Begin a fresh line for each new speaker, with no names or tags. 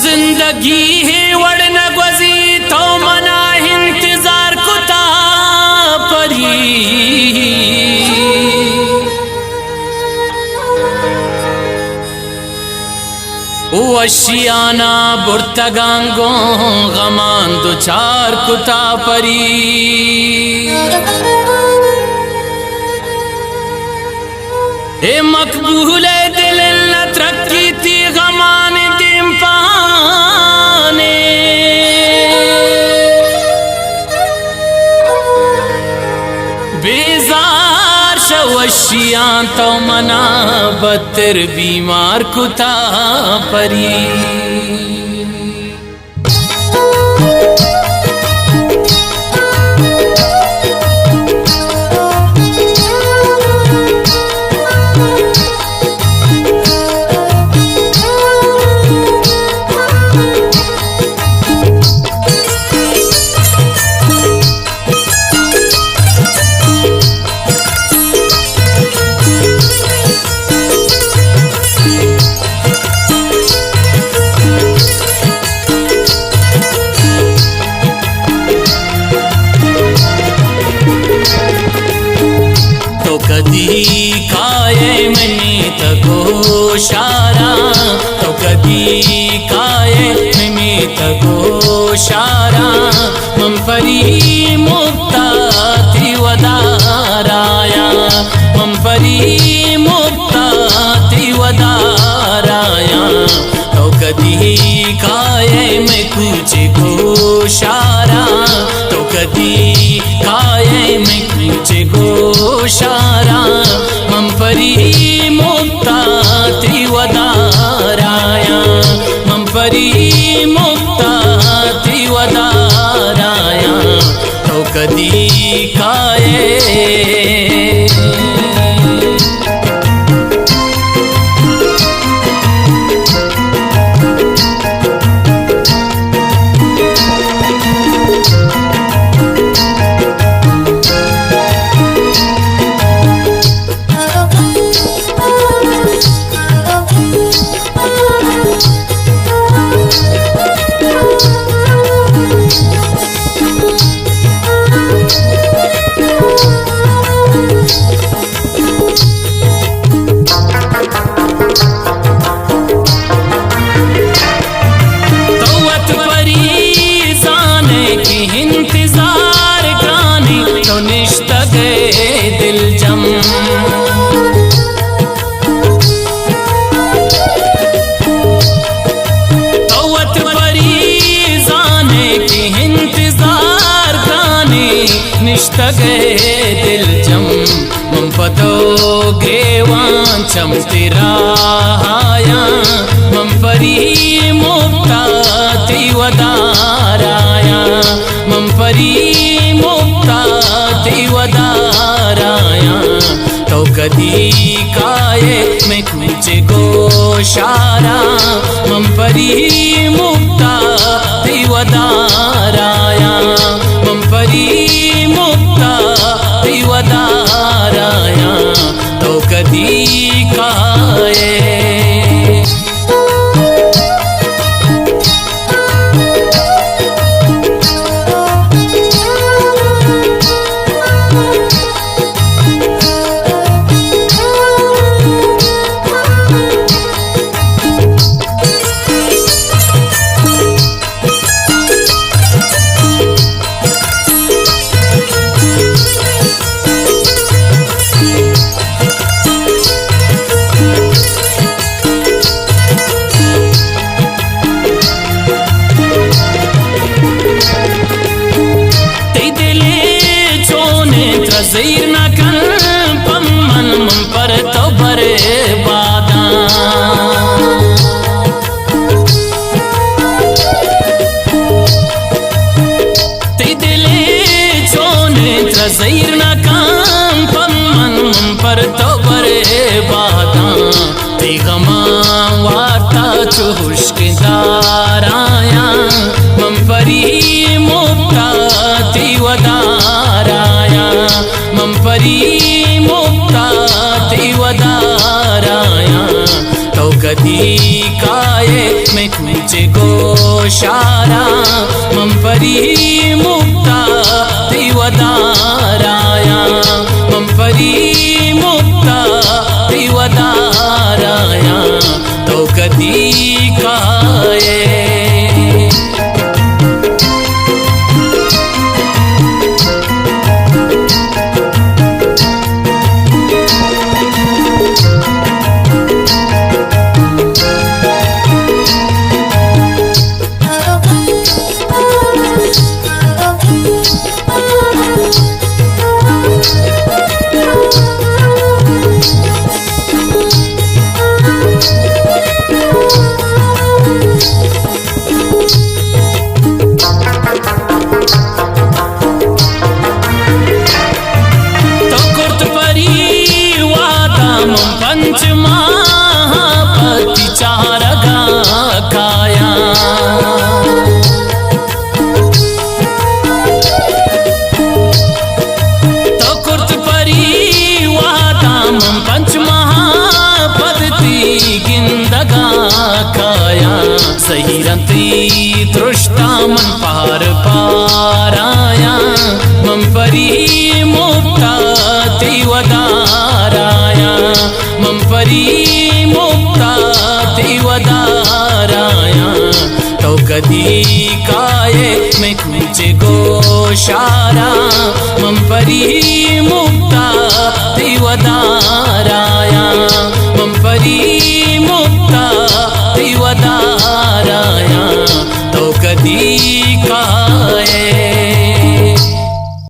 जिंदगी है वड़न गुजी तो मना इंतजार कुता परी वशियाना बुर्तगांगो गमान दो चार कुता परी ए मकबूल दिल न तरक्की थी गमान दिम पाने बेजार शवशियां तो मना बतर बीमार कुता परी कदी काये मनी तको शारा तो कदी काये मनी तको शारा मंपरी मुक्ता त्रिवदाराया मंपरी मुक्ता त्रिवदाराया तो कदी काये में कुछ को शारा तो कदी काये में कुछ को शारा मंपरी मुक्ता त्रिवदाराया मंपरी मुक्ता त्रिवदाराया तो कदी काये गए दिल जम मंपतो गेवान चम तेरा आया मंपरी मुक्ता त्रिवदाराया मंपरी मुक्ता त्रिवदाराया तो कदी काये में कुछ गो शारा मंपरी मुक्ता त्रिवदाराया मंपरी मुक्ता त्रिवदाराया तो कदी काये चुहुष्किदाराया मम परिमुक्ता तिवदाराया मम परिमुक्ता तिवदाराया तो कदी काये मैं कूचे गोशारा मम परिमुक्ता तिवदाराया मम परिमुक्ता तिवदाराया तो कदी काये पंचमहापति चारगा काया तो कुर्त परिवादाम पंचमहापति गिंदगा काया सही रंती दृष्टा मन पार पाराया मम परिमुक्ता तिवदाराया मम परिमुक्ता तिवदाराया तो कदी काये मैं कूचे गोशारा मम परिमुक्ता तिवदाराया मम परिमुक्ता तिवदाराया तो कदी काये